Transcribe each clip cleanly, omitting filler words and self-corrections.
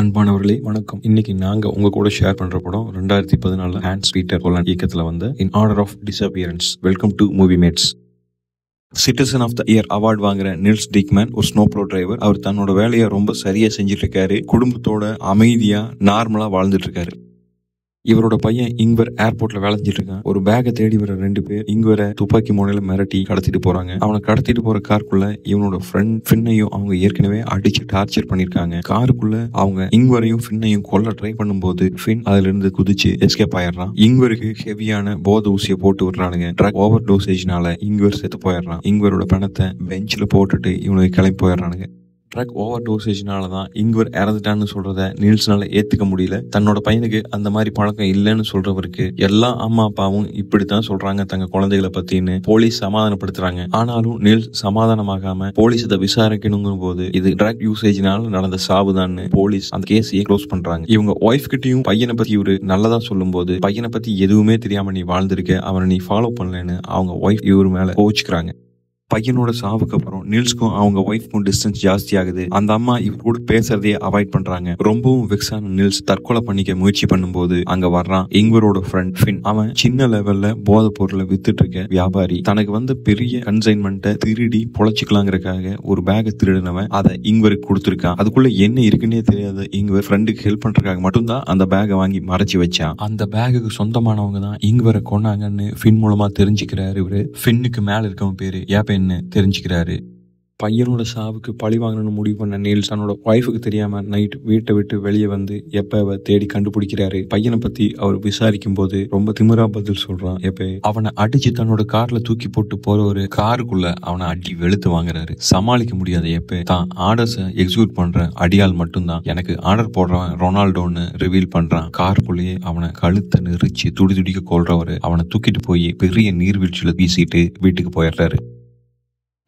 அன்பானவர்களே வணக்கம். இன்னைக்கு நாங்க உங்க கூட ஷேர் பண்ற படம் 2014 ஹான்ஸ் பீட்டர் ஹோலண்ட் இயக்கத்துல வந்த in order of disappearance. Welcome to movie mates. Citizen of the year award வாங்குற நில்ஸ் டிக்மேன் ஒரு ஸ்னோப்ளோ டிரைவர். அவர் தன்னோட வேலையை ரொம்ப சரியா செஞ்சுட்டு இருக்காரு. குடும்பத்தோட அமைதியா நார்மலா வாழ்ந்துட்டு இருக்காரு. இவரோட பையன் இங்வர் ஏர்போர்ட்ல வேலை செஞ்சுட்டு இருக்கான். ஒரு பேக்கை தேடி வர 2 பேர் இங்வரை துப்பாக்கி முனையில மிரட்டி கடத்திட்டு போறாங்க. அவனை கடத்திட்டு போற காருக்குள்ள இவனோட ஃப்ரெண்ட் ஃபின்னையும் அவங்க ஏற்கனவே அடிச்சு டார்ச்சர் பண்ணிருக்காங்க. காருக்குள்ள அவங்க இங்வரையும் ஃபின்னையும் கொல்ல ட்ரை பண்ணும்போது ஃபின் அதுல இருந்து குதிச்சு எஸ்கேப் ஆயிடுறான். இங்வருக்கு ஹெவியான போதை ஊசியை போட்டு விடுறானுங்க. ட்ரக் ஓவர் டோசேஜ்னால இங்வர் செத்து போயிடுறான். இங்வரோட பணத்தை பெஞ்சில் போட்டுட்டு இவனுக்கு கிளம்பி போயிடுறானுங்க. ட்ரக் ஓவர் டோசேஜ்னால தான் இங்வர் இறந்துட்டான்னு சொல்றத நீல்ஸ்னால ஏத்துக்க முடியல. தன்னோட பையனுக்கு அந்த மாதிரி பழக்கம் இல்லைன்னு சொல்றவருக்கு எல்லா அம்மா அப்பாவும் இப்படித்தான் சொல்றாங்க தங்க குழந்தைகளை பத்தின்னு போலீஸ் சமாதானப்படுத்துறாங்க. ஆனாலும் நீல்ஸ் சமாதானமாகாம போலீஸ் இதை விசாரிக்கணுங்கும் போது இது ட்ரக் யூசேஜ்னால நடந்த சாவுதான்னு போலீஸ் அந்த கேஸையே க்ளோஸ் பண்றாங்க. இவங்க ஒய்ஃப் கிட்டையும் பையனை பத்தி இவரு நல்லதா சொல்லும் போது பையனை பத்தி எதுவுமே தெரியாம நீ வாழ்ந்திருக்க, அவனை நீ ஃபாலோ பண்ணலன்னு அவங்க ஒய்ஃப் இவர் மேல கோவிச்சுக்கிறாங்க. பையனோட சாவுக்கு அப்புறம் நீல்ஸ்க்கும் அவங்க ஒய்ஃப்க்கும் டிஸ்டன்ஸ் ஜாஸ்தி ஆகுது. அந்த அம்மா இவர் கூட பேசுறதையே அவாய்ட் பண்றாங்க. ரொம்பவும் வெக்ஸான நீல்ஸ் தற்கொலை பண்ணிக்க முயற்சி பண்ணும்போது அங்க வர்றான் இங்வரோட ஃப்ரெண்ட் ஃபின். அவன் சின்ன லெவல்ல போதை பொருளை வித்துட்டு இருக்க வியாபாரி. தனக்கு வந்து பெரிய கன்சைன்மெண்ட்டை திருடி பொழைச்சிக்கலாங்கிறதுக்காக ஒரு பேக்கை திருடினவன் அதை இங்வருக்கு கொடுத்துருக்கான். அதுக்குள்ள என்ன இருக்குன்னே தெரியாத இங்வர் ஃப்ரெண்டுக்கு ஹெல்ப் பண்றதுக்காக மட்டும்தான் அந்த பேக்கை வாங்கி மறைச்சு வச்சான். அந்த பேக்குக்கு சொந்தமானவங்க தான் இங்வரை கொண்டாங்கன்னு ஃபின் மூலமா தெரிஞ்சுக்கிறாரு. இவரு ஃபின்னுக்கு மேல இருக்கவன் பேரு ஏப்ப தெரிஞ்சுக்கிறாரு. பையனோட சாவுக்கு பழி வாங்கணும்னு முடிவு பண்ண நீல்ஸ் தன்னோட ஒய்ஃபுக்கு தெரியாம நைட் வீட்டை விட்டு வெளியே வந்து எப்ப தேடி கண்டுபிடிக்கிறாரு. பையனை பத்தி அவர் விசாரிக்கும் போது ரொம்ப திமிரா பதில் சொல்றான். எப்ப அவனை அடிச்சு தன்னோட கார்ல தூக்கி போட்டு போற ஒரு காருக்குள்ள அவனை அடி வெளுத்து வாங்குறாரு. சமாளிக்க முடியாத எப்ப தான் ஆர்டர்ஸை எக்ஸிக்யூட் பண்ற அடியால் மட்டும்தான் எனக்கு ஆர்டர் போடுறவன் ரொனால்டோன்னு ரிவீல் பண்றான். காருக்குள்ளேயே அவனை கழுத்தை நெரிச்சு துடி துடிக்க கொள்றவரு அவனை தூக்கிட்டு போய் பெரிய நீர்வீழ்ச்சியில வீசிட்டு வீட்டுக்கு போயிடுறாரு.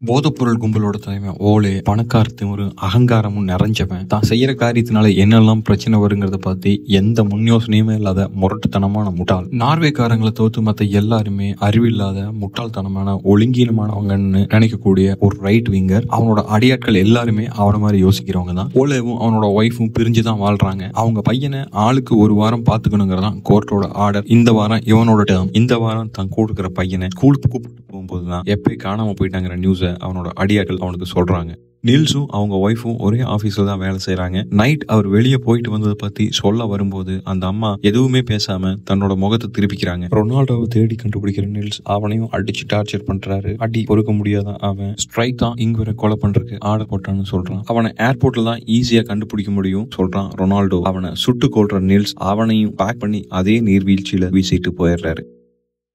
போதைப்பொருள் கும்பலோட தலைமை ஓலே பணக்காரத்தையும் ஒரு அகங்காரமும் நிறைஞ்சவன். தான் செய்யற காரியத்தினால என்னெல்லாம் பிரச்சனை வருங்கிறத பத்தி எந்த முன்யோசனையுமே இல்லாத முரட்டுத்தனமான முட்டாள். நார்வேக்காரங்களை தோத்து மத்த எல்லாருமே அறிவில்லாத முட்டாள்தனமான ஒழுங்கீனமானவங்கன்னு நினைக்கக்கூடிய ஒரு ரைட் விங்கர். அவனோட அடியாட்கள் எல்லாருமே அவனை மாதிரி யோசிக்கிறவங்க தான். ஓலேவும் அவனோட ஒய்ஃபும் பிரிஞ்சுதான் வாழ்றாங்க. அவங்க பையனை ஆளுக்கு ஒரு வாரம் பாத்துக்கணுங்கிறதான் கோர்ட்டோட ஆர்டர். இந்த வாரம் இவனோட டேர்ம். இந்த வாரம் தான் கொடுக்குற பையனை ஸ்கூலுக்கு கூப்பிட்டு போகும்போதுதான் எப்ப காணாம போயிட்டாங்கிற நியூஸ அவனோட அடியாட்கள் அவனுக்கு சொல்றாங்க. நீல்ஸும் அவங்க ஒய்ஃபும் ஒரே ஆபீஸ்ல தான் வேலை செய்யறாங்க. நைட் அவர் வெளியே போயிட்டு வந்ததை பத்தி சொல்ல வரும்போது அந்த அம்மா எதுவுமே பேசாம தன்னோட முகத்தை திருப்பிக்கிறாங்க. ரொனால்டோவை தேடி கண்டுபிடிக்கிற நீல்ஸ் அவனையும் அடிச்சு டார்ச்சர் பண்றாரு. அடி பொறுக்க முடியாத அவன் ஸ்ட்ரைக் தான் இங்வரை கொலை பண்றதுக்கு ஆர்டர் போட்டான்னு சொல்றான். அவனை ஏர்போர்ட்ல தான் ஈஸியா கண்டுபிடிக்க முடியும் சொல்றான் ரொனால்டோ. அவனை சுட்டு கொல்ற நீல்ஸ் அவனையும் பேக் பண்ணி அதே நீர்வீழ்ச்சியில வீசிட்டு போயிடுறாரு.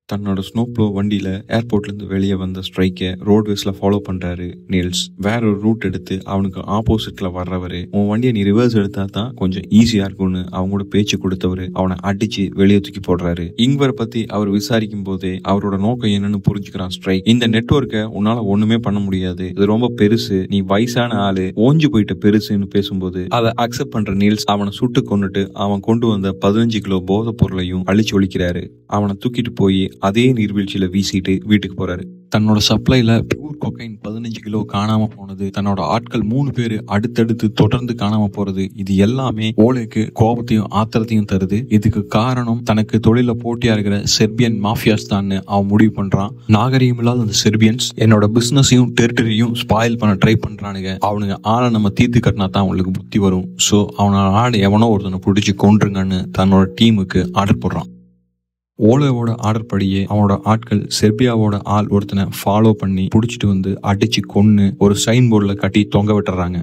தன்னோட ஸ்னோப்ளோ வண்டியில ஏர்போர்ட்ல இருந்து வெளியே வந்த ஸ்ட்ரைக்கை ரோட்வேஸ்ல ஃபாலோ பண்றாரு நீல்ஸ். வேற ஒரு ரூட் எடுத்து அவனுக்கு ஆப்போசிட்ல வர்றவரு உன் வண்டியை நீ ரிவர்ஸ் எடுத்தா தான் கொஞ்சம் ஈஸியா இருக்கும்னு அவங்களோட பேச்சு கொடுத்தவரு அவனை அடிச்சு வெளியே தூக்கி போடுறாரு. இங்வரை பத்தி அவர் விசாரிக்கும் போதே அவரோட நோக்கம் என்னன்னு புரிஞ்சுக்கிறான் ஸ்ட்ரைக். இந்த நெட்வொர்க்கை உன்னால ஒண்ணுமே பண்ண முடியாது, இது ரொம்ப பெருசு, நீ வயசான ஆளு, ஓஞ்சு போயிட்ட பெருசுன்னு பேசும்போது அதை அக்செப்ட் பண்ற நீல்ஸ் அவனை சுட்டு கொண்டுட்டு அவன் கொண்டு வந்த 15 கிலோ போதை பொருளையும் அழிச்சு ஒழிக்கிறாரு. அவனை தூக்கிட்டு போய் அதே நீர்வீழ்ச்சியில வீசிட்டு வீட்டுக்கு போறாரு. தன்னோட சப்ளைல பியூர் கொக்கைன் 15 கிலோ காணாம போனது, தன்னோட ஆட்கள் 3 பேரு அடுத்தடுத்து தொடர்ந்து காணாம போறது, இது எல்லாமே ஓலேக்கு கோபத்தையும் ஆத்திரத்தையும் தருது. இதுக்கு காரணம் தனக்கு தொழில போட்டியா இருக்கிற செர்பியன் மாஃபியாஸ் தான் அவன் முடிவு பண்றான். நாகரிகம் இல்லாத அந்த செர்பியன்ஸ் என்னோட பிசினஸையும் டெரிட்டரியும் ஸ்பாயில் பண்ண ட்ரை பண்றானுங்க. அவனுங்க ஆளை நம்ம தீர்த்து கட்டினா தான் அவங்களுக்கு புத்தி வரும். சோ அவனோட ஆளை எவனோ ஒருத்தனை பிடிச்சி கொன்றுங்கன்னு தன்னோட டீமுக்கு ஆர்டர் போடுறான். ஓலேவோட ஆர்டர் படியே அவனோட ஆட்கள் செர்பியாவோட ஆள் ஒருத்தனை ஃபாலோ பண்ணி புடிச்சிட்டு வந்து அடிச்சு கொன்னு ஒரு சைன் போர்டில் கட்டி தொங்க விட்டுறாங்க.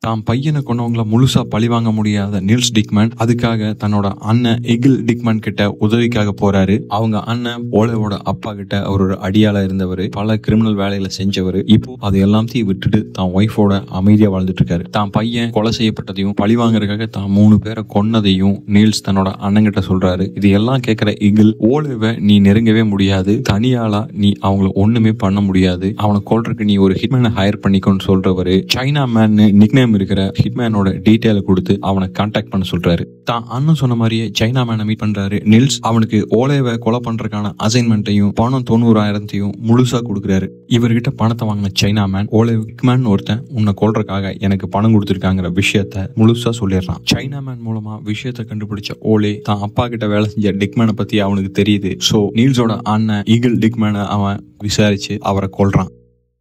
தான் பையனை கொண்டவங்கள முழுசா பழி வாங்க முடியாத நீல்ஸ் டிக்மேன் அதுக்காக தன்னோட அண்ணன் எகில் டிக்மேன் கிட்ட உதவிக்காக போறாரு. அவங்க அண்ணன் ஓலேவோட அப்பா கிட்ட அவர் ஒரு அடியாளா இருந்தவர், பல கிரிமினல் வேலைகளை செஞ்சவர். இப்போ அது எல்லாத்தையும் விட்டுட்டு தான் ஒய்ஃபோட அமைதியா வாழ்ந்துட்டு இருக்காரு. தான் பையன் கொலை செய்யப்பட்டதையும் பழி வாங்குறதுக்காக தான் 3 பேரை கொன்னதையும் நீல்ஸ் தன்னோட அண்ணன் கிட்ட சொல்றாரு. இது எல்லாம் கேட்கிற எகில் ஓலேவை நீ நெருங்கவே முடியாது, தனியாளா நீ அவங்கள ஒண்ணுமே பண்ண முடியாது, அவனை கொல்றதுக்கு நீ ஒரு ஹிட்மேனை ஹையர் பண்ணிக்கோன்னு சொல்றவரு. சைனா மேன் நிக்னேம் பக்கம் இருக்கிற ஹிட்மேனோட டீட்டெயிலை கொடுத்து அவனை கான்டாக்ட் பண்ண சொல்றாரு. தான் அண்ணன் சொன்ன மாதிரியே சைனா மேனை மீட் பண்றாரு நில்ஸ். அவனுக்கு ஓலேவை கொலை பண்றதுக்கான அசைன்மெண்ட்டையும் பணம் 90,000 முழுசா கொடுக்குறாரு. இவர்கிட்ட பணத்தை வாங்கின சைனா மேன் ஓலேவ் ஹிட்மேன் ஒருத்தன் உன்னை கொல்றதுக்காக எனக்கு பணம் கொடுத்திருக்காங்கிற விஷயத்த முழுசா சொல்லிடுறான். சைனா மேன் மூலமா விஷயத்தை கண்டுபிடிச்ச ஓலே தான் அப்பா கிட்ட வேலை செஞ்ச டிக்மேனை பத்தி அவனுக்கு தெரியுது. சோ நீல்ஸோட அண்ணன் ஈகிள் டிக்மேனை அவன் விசாரிச்சு அவரை கொல்றான்.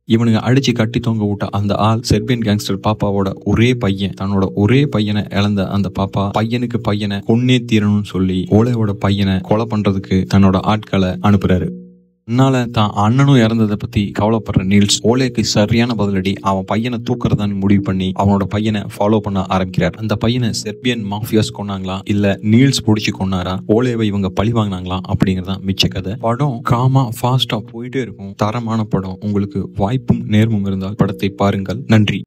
இவனுங்க அடிச்சு கட்டி தொங்க விட்ட அந்த ஆள் செர்பியன் கேங்ஸ்டர் பாப்பாவோட ஒரே பையன். தன்னோட ஒரே பையனை இழந்த அந்த பாப்பா பையனுக்கு பையனை கொன்னே தீரணும்னு சொல்லி ஓலேவோட பையனை கொலை பண்றதுக்கு தன்னோட ஆட்களை அனுப்புறாரு. அதனால தான் அண்ணனும் இறந்ததை பத்தி கவலைப்படுற நீல்ஸ் ஓலேக்கு சரியான பதிலடி அவன் பையனை தூக்குறதான்னு முடிவு பண்ணி அவனோட பையனை ஃபாலோ பண்ண ஆரம்பிக்கிறார். அந்த பையனை செர்பியன் மாஃபியாஸ் கொன்னாங்களா இல்ல நீல்ஸ் பிடிச்சி கொன்னாரா, ஓலேவை இவங்க பழி வாங்கினாங்களா அப்படிங்கறதான் மிச்ச கதை. படம் காமா ஃபாஸ்டா போயிட்டே இருக்கும். தரமான படம். உங்களுக்கு வாய்ப்பும் நேர்மும் இருந்தால் படத்தை பாருங்கள். நன்றி.